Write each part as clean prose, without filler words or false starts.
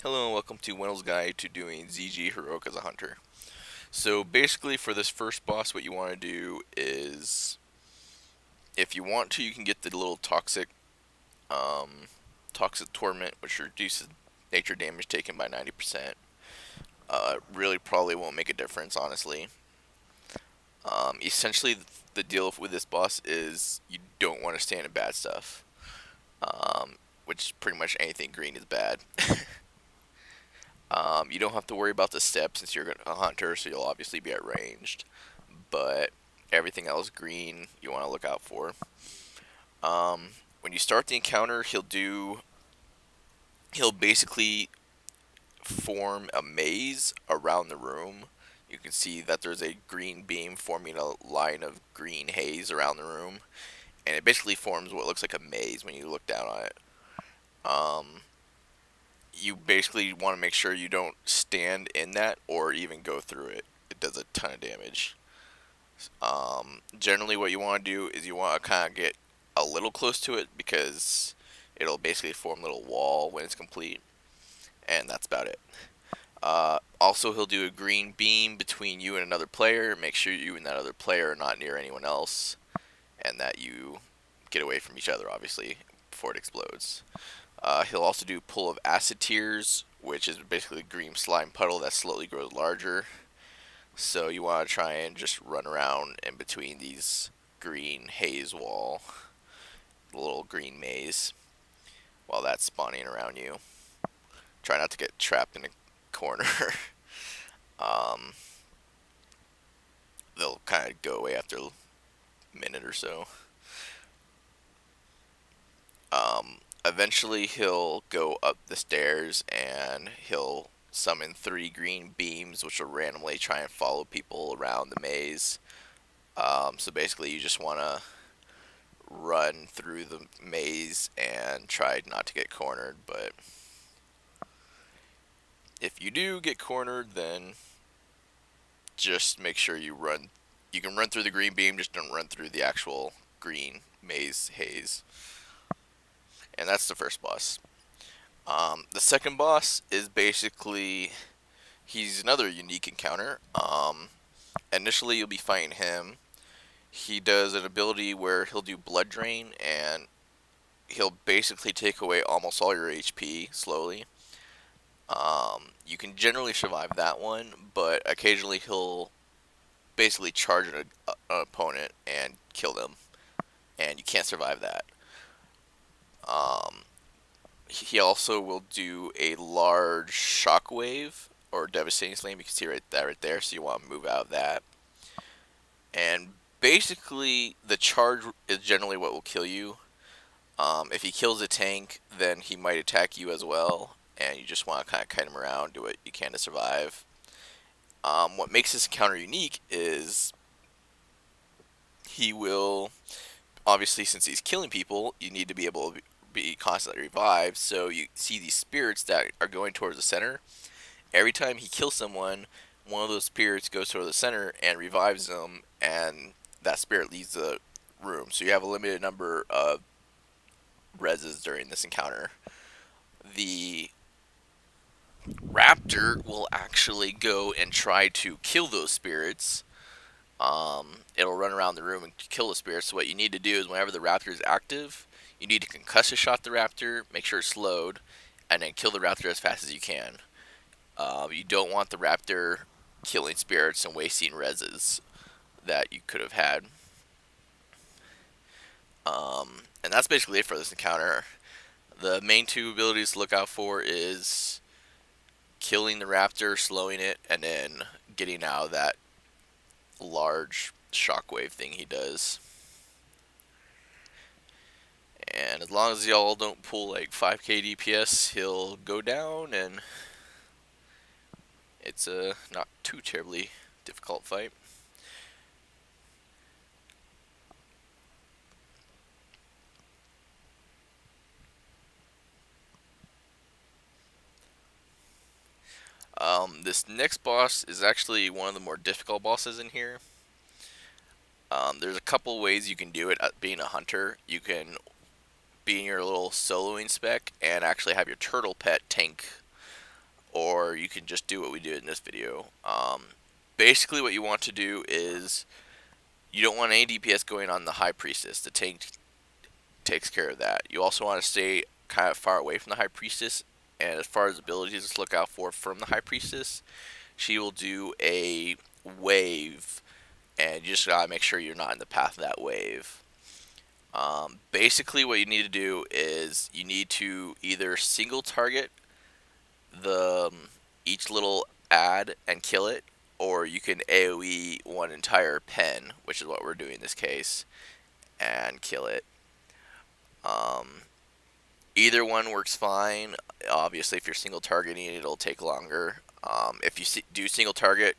Hello and welcome to Wendell's Guide to doing ZG Heroic as a Hunter. So basically for this first boss what you want to do is, if you want to, you can get the little um, toxic torment, which reduces nature damage taken by 90%. Really probably won't make a difference, honestly. Essentially the deal with this boss is you don't want to stand in bad stuff. Which pretty much anything green is bad. You don't have to worry about the steps since you're a hunter, so you'll obviously be at ranged. But everything else green you want to look out for. When you start the encounter, he'll basically form a maze around the room. You can see that there's a green beam forming a line of green haze around the room, and it basically forms what looks like a maze when you look down on it. Um, you basically want to make sure you don't stand in that or even go through it. It does a ton of damage. Generally, what you want to do is you want to kind of get a little close to it because it'll basically form a little wall when it's complete, and that's about it. Also, he'll do a green beam between you and another player. Make sure you and that other player are not near anyone else, and that you get away from each other, obviously, before it explodes. He'll also do pull of acid tears, which is basically a green slime puddle that slowly grows larger. So you want to try and just run around in between these green haze wall, the little green maze, while that's spawning around you. Try not to get trapped in a corner. um, they'll kind of go away after a minute or so. Eventually, he'll go up the stairs and he'll summon three green beams, which will randomly try and follow people around the maze. So basically, you just want to run through the maze and try not to get cornered. But if you do get cornered, then just make sure you run. You can run through the green beam, just don't run through the actual green maze haze. And that's the first boss. The second boss is basically, he's another unique encounter. Initially, you'll be fighting him. He does an ability where he'll do blood drain, and he'll basically take away almost all your HP slowly. You can generally survive that one, but occasionally he'll basically charge an opponent and kill them, and you can't survive that. Um, he also will do a large shockwave or devastating slam. You can see right there. So you want to move out of that. And basically, the charge is generally what will kill you. If he kills a tank, then he might attack you as well, and you just want to kind of kite him around, do what you can to survive. What makes this encounter unique is he will, obviously, since he's killing people, you need to be able to be constantly revived. So you see these spirits that are going towards the center. Every time he kills someone, one of those spirits goes toward the center and revives them, and that spirit leaves the room. So you have a limited number of reses during this encounter. The raptor will actually go and try to kill those spirits. It'll run around the room and kill the spirits. So what you need to do is whenever the raptor is active, you need to concussive shot the raptor, make sure it's slowed, and then kill the raptor as fast as you can. You don't want the raptor killing spirits and wasting reses that you could have had. And that's basically it for this encounter. The main two abilities to look out for is killing the raptor, slowing it, and then getting out of that large shockwave thing he does. And as long as y'all don't pull like 5k DPS, he'll go down, and it's a not too terribly difficult fight. This next boss is actually one of the more difficult bosses in here. There's a couple ways you can do it. Being a hunter, you can be in your little soloing spec and actually have your turtle pet tank or you can just do what we did in this video. Basically, what you want to do is you don't want any DPS going on the High Priestess. The tank takes care of that. You also want to stay kind of far away from the High Priestess, and as far as abilities to look out for from the High Priestess, she will do a wave, and you just gotta make sure you're not in the path of that wave. Basically, what you need to do is you need to either single target the each little ad and kill it, or you can AoE one entire pen, which is what we're doing in this case, and kill it. Um, Either one works fine. Obviously, if you're single targeting it, it'll take longer. If you do single target,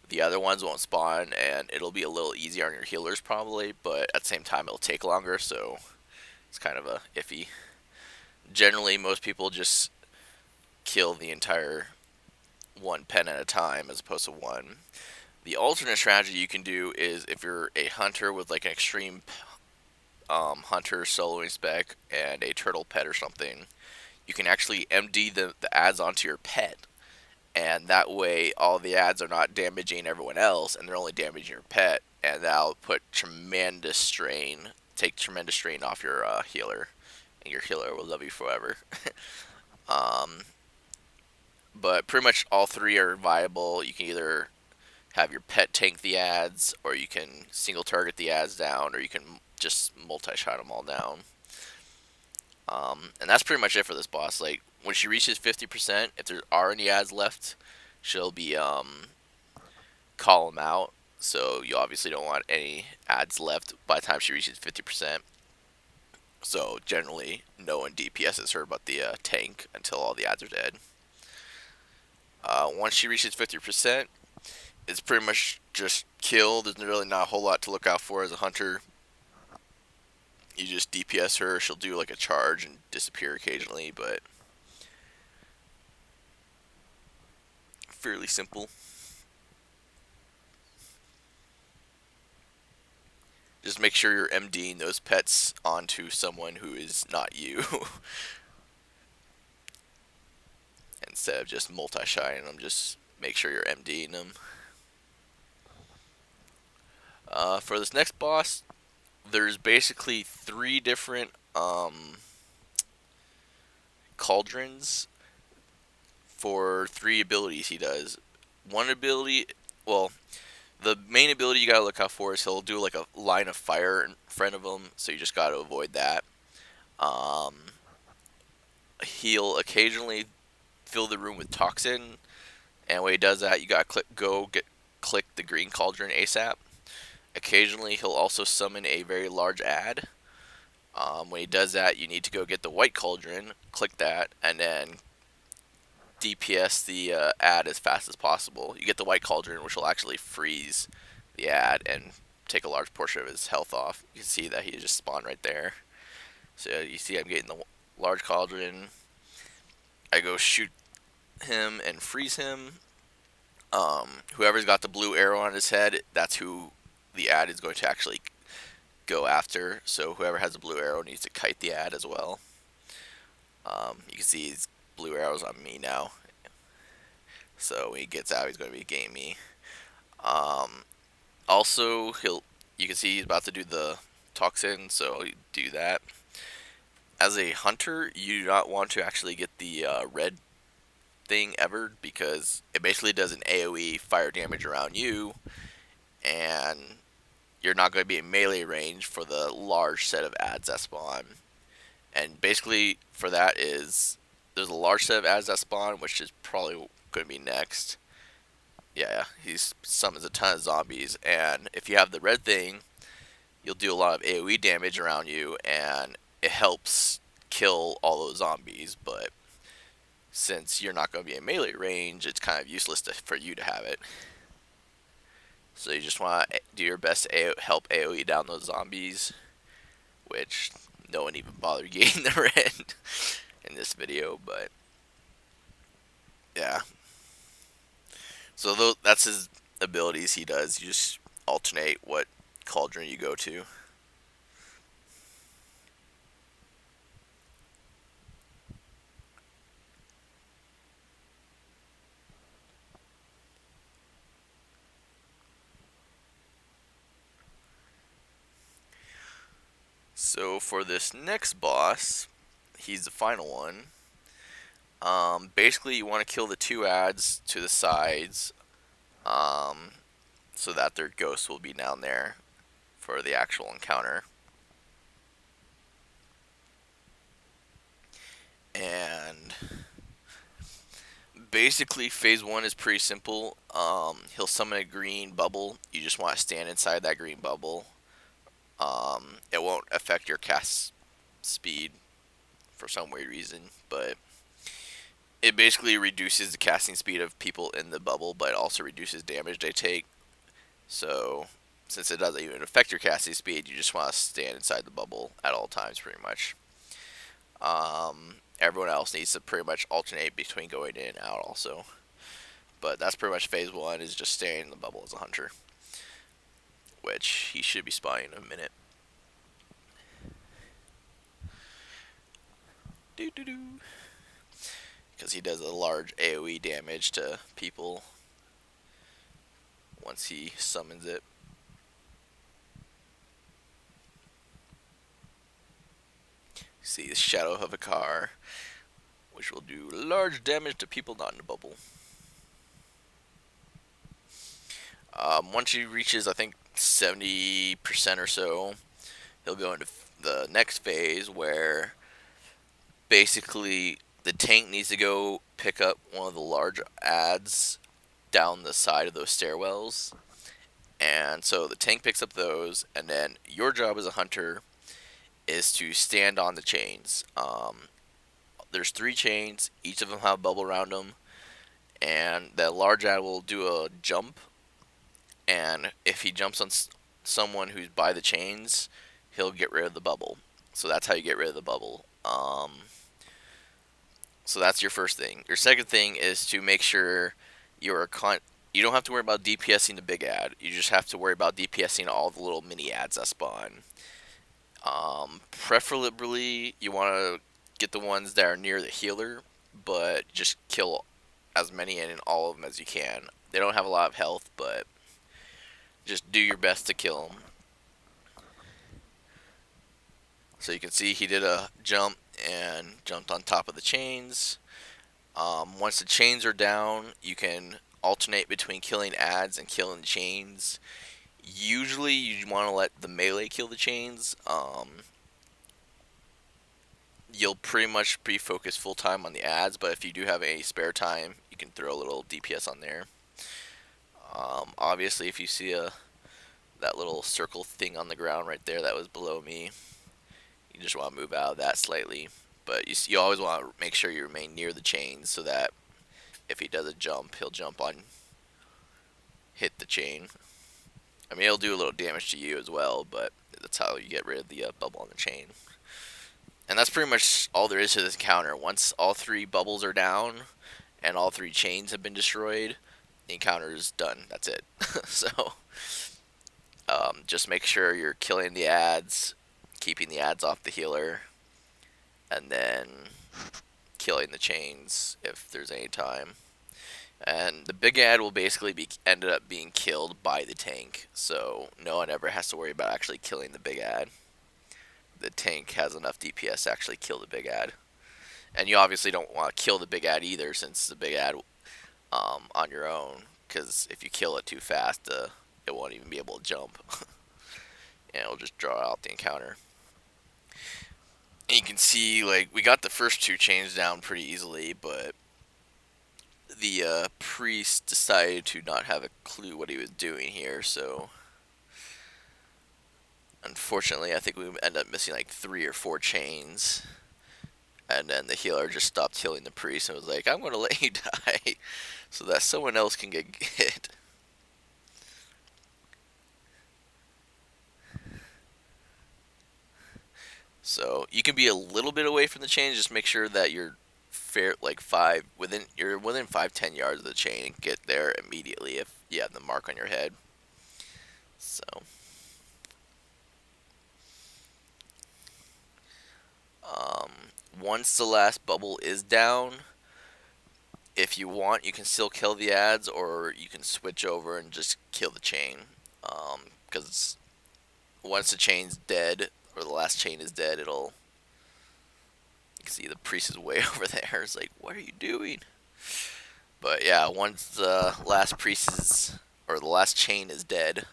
the other ones won't spawn, and it'll be a little easier on your healers probably, but at the same time, it'll take longer, so it's kind of a iffy. Generally, most people just kill the entire one pen at a time as opposed to one. The alternate strategy you can do is if you're a hunter with like an extreme hunter soloing spec and a turtle pet or something, you can actually MD the ads onto your pet, and that way all the ads are not damaging everyone else and they're only damaging your pet, and that'll take tremendous strain off your healer, and your healer will love you forever. um, but pretty much all three are viable. You can either have your pet tank the ads, or you can single target the ads down, or you can just multi-shot them all down. And that's pretty much it for this boss. Like, when she reaches 50%, if there are any ads left, she'll be call them out. So you obviously don't want any ads left by the time she reaches 50%. So generally, no one DPSs her but the tank until all the ads are dead. Once she reaches 50%, it's pretty much just kill. There's really not a whole lot to look out for as a hunter. You just DPS her. She'll do like a charge and disappear occasionally, but fairly simple. Just make sure you're MDing those pets onto someone who is not you. Instead of just multi-shotting them, just make sure you're MDing them. For this next boss, there's basically three different cauldrons for three abilities he does. One ability, well, the main ability you gotta look out for is he'll do like a line of fire in front of him, so you just gotta avoid that. Um, he'll occasionally fill the room with toxin, and when he does that, you gotta click the green cauldron ASAP. Occasionally, he'll also summon a very large ad. When he does that, you need to go get the white cauldron, click that, and then DPS the ad as fast as possible. You get the white cauldron, which will actually freeze the ad and take a large portion of his health off. You can see that he just spawned right there. So you see I'm getting the large cauldron. I go shoot him and freeze him. Whoever's got the blue arrow on his head, that's who the ad is going to actually go after. So whoever has a blue arrow needs to kite the ad as well. You can see his blue arrows on me now. So when he gets out, he's going to be getting me. Also, you can see he's about to do the toxin, so you do that. As a hunter, you do not want to actually get the red thing ever, because it basically does an AoE fire damage around you, and you're not going to be in melee range for the large set of ads that spawn. And basically for that is, there's a large set of ads that spawn, which is probably going to be next. Yeah, he summons a ton of zombies, and if you have the red thing, you'll do a lot of AoE damage around you, and it helps kill all those zombies, but since you're not going to be in melee range, it's kind of useless for you to have it. So you just want to do your best to help AoE down those zombies, which no one even bothered getting the red in this video, but yeah. So that's his abilities he does. You just alternate what cauldron you go to. So for this next boss, he's the final one. Basically, you want to kill the two ads to the sides, um, so that their ghosts will be down there for the actual encounter. And basically, phase one is pretty simple. He'll summon a green bubble. You just want to stand inside that green bubble. It won't affect your cast speed for some weird reason, but it basically reduces the casting speed of people in the bubble, but it also reduces damage they take. So, since it doesn't even affect your casting speed, you just want to stand inside the bubble at all times, pretty much. Everyone else needs to pretty much alternate between going in and out, also. But that's pretty much phase one, is just staying in the bubble as a hunter, which he should be spawning in a minute. Because he does a large AoE damage to people once he summons it. See the shadow of a car, which will do large damage to people not in the bubble. Once he reaches, I think, 70% or so, he'll go into the next phase where basically the tank needs to go pick up one of the large ads down the side of those stairwells. And so the tank picks up those, and then your job as a hunter is to stand on the chains. There's 3 chains, each of them have a bubble around them, and that large ad will do a jump, and if he jumps on someone who's by the chains, he'll get rid of the bubble. So that's how you get rid of the bubble. So that's your first thing. Your second thing is to make sure you're you don't have to worry about DPSing the big ad. You just have to worry about DPSing all the little mini ads that spawn. Preferably, you want to get the ones that are near the healer, but just kill as many and all of them as you can. They don't have a lot of health, but just do your best to kill them. So you can see he did a jump and jumped on top of the chains. Once the chains are down, you can alternate between killing ads and killing chains. Usually you want to let the melee kill the chains. You'll pretty much be focused full time on the ads, but if you do have any spare time, you can throw a little DPS on there. Obviously, if you see that little circle thing on the ground right there that was below me, you just want to move out of that slightly. But you always want to make sure you remain near the chains so that if he does a jump, he'll jump on, hit the chain. I mean, it'll do a little damage to you as well, but that's how you get rid of the bubble on the chain. And that's pretty much all there is to this encounter. Once all 3 bubbles are down and all 3 chains have been destroyed, the encounter is done. That's it. So, just make sure you're killing the ads, keeping the ads off the healer, and then killing the chains if there's any time. And the big ad will basically be ended up being killed by the tank, so no one ever has to worry about actually killing the big ad. The tank has enough DPS to actually kill the big ad. And you obviously don't want to kill the big ad either, since the big ad on your own, because if you kill it too fast, it won't even be able to jump. And it'll just draw out the encounter. And you can see, like, we got the first 2 chains down pretty easily, but the priest decided to not have a clue what he was doing here, so unfortunately I think we end up missing like 3 or 4 chains. And then the healer just stopped healing the priest and was like, I'm going to let you die so that someone else can get hit. So you can be a little bit away from the chain. Just make sure that you're you're within 5-10 yards of the chain. Get there immediately if you have the mark on your head. So once the last bubble is down, if you want, you can still kill the ads, or you can switch over and just kill the chain. Because once the chain's dead, or the last chain is dead, it'll, you can see the priest is way over there. It's like, what are you doing? But yeah, once the last priest is, or the last chain is dead,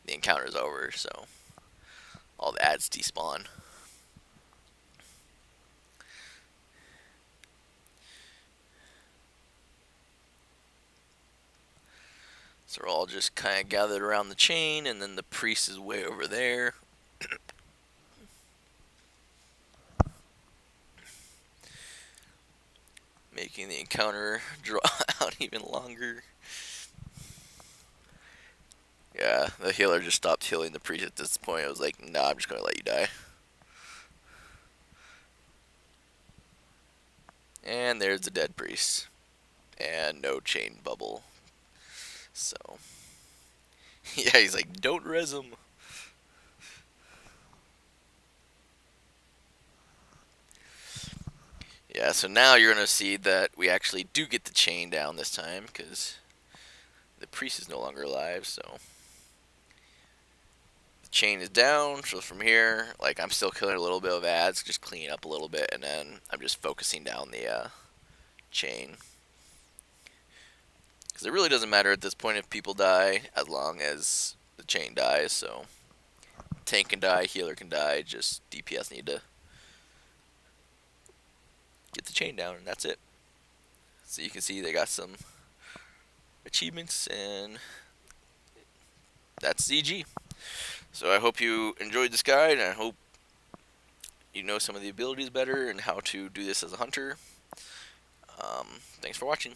the encounter is over. So all the ads despawn. So we're all just kind of gathered around the chain, and then the priest is way over there. Making the encounter draw out even longer. Yeah, the healer just stopped healing the priest at this point. I was like, nah, I'm just going to let you die. And there's the dead priest. And no chain bubble. So, yeah, he's like, don't res him. Yeah, so now you're going to see that we actually do get the chain down this time, because the priest is no longer alive, so the chain is down. So from here, like, I'm still killing a little bit of ads, just cleaning up a little bit, and then I'm just focusing down the chain. Because it really doesn't matter at this point if people die, as long as the chain dies, so tank can die, healer can die, just DPS need to get the chain down, and that's it. So you can see they got some achievements, and that's ZG. So I hope you enjoyed this guide, and I hope you know some of the abilities better and how to do this as a hunter. Thanks for watching.